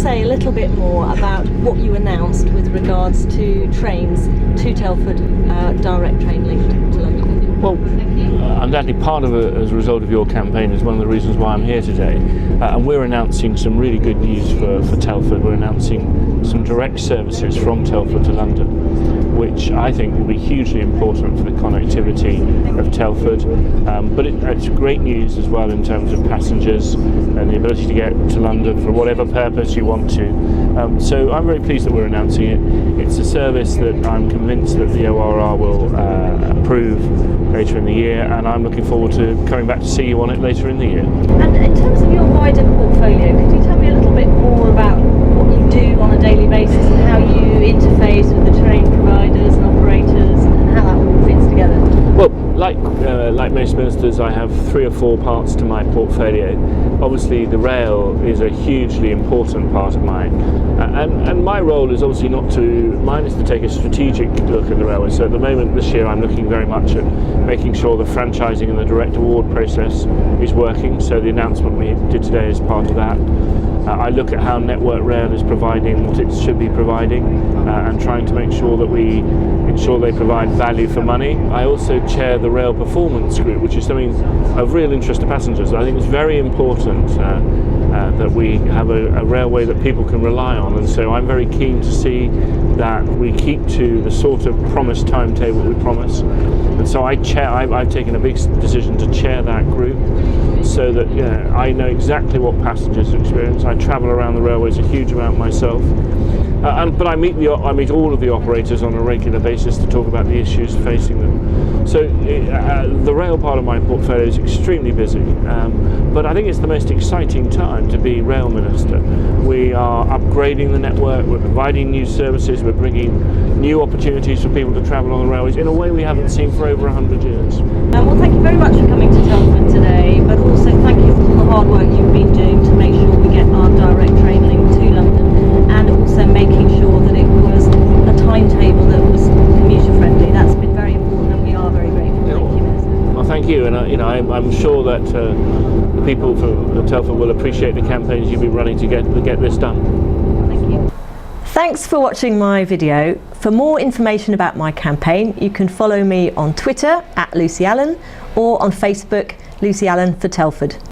say a little bit more about what you announced with regards to trains to Telford, direct train link to London? Well, undoubtedly part of it as a result of your campaign is one of the reasons why I'm here today. And we're announcing some really good news for Telford. We're announcing some direct services from Telford to London, which I think will be hugely important for the connectivity of Telford. But it's great news as well in terms of passengers and the ability to get to London for whatever purpose you want to. So I'm very pleased that we're announcing it. It's a service that I'm convinced that the ORR will approve later in the year, and I'm looking forward to coming back to see you on it later in the year. And in terms of your wider portfolio, could you tell me a little bit more about what you do on a daily basis and how you interface with the train providers and operators and how that all fits together? Well, like most ministers, I have 3 or 4 parts to my portfolio. Obviously, the rail is a hugely important part of mine, and my role is obviously mine is to take a strategic look at the railway. So at the moment, this year, I'm looking very much at making sure the franchising and the direct award process is working. So the announcement we did today is part of that. I look at how Network Rail is providing what it should be providing and trying to make sure that we ensure they provide value for money. I also chair the Rail Performance Group, which is something of real interest to passengers. I think it's very important that we have a railway that people can rely on, and so I'm very keen to see that we keep to the sort of promised timetable we promise. And so I've taken a big decision to chair that group, so that I know exactly what passengers experience. I travel around the railways a huge amount myself, but I meet all of the operators on a regular basis to talk about the issues facing them. So the rail part of my portfolio is extremely busy, but I think it's the most exciting time to be rail minister. We are upgrading the network, we're providing new services, we're bringing new opportunities for people to travel on the railways in a way we haven't seen for over 100 years. Well, thank you very much for coming to Telford today, but also thank you for all the hard work you've been doing to make sure we get our direct train link to London, and also making sure that it was a timetable that was commuter friendly. That's been very important, and we are very grateful. Thank you, Minister. Well, thank you, and I'm sure that the people from Telford will appreciate the campaigns you've been running to get this done. Thank you. Thanks for watching my video. For more information about my campaign, you can follow me on Twitter @LucyAllan or on Facebook, Lucy Allan for Telford.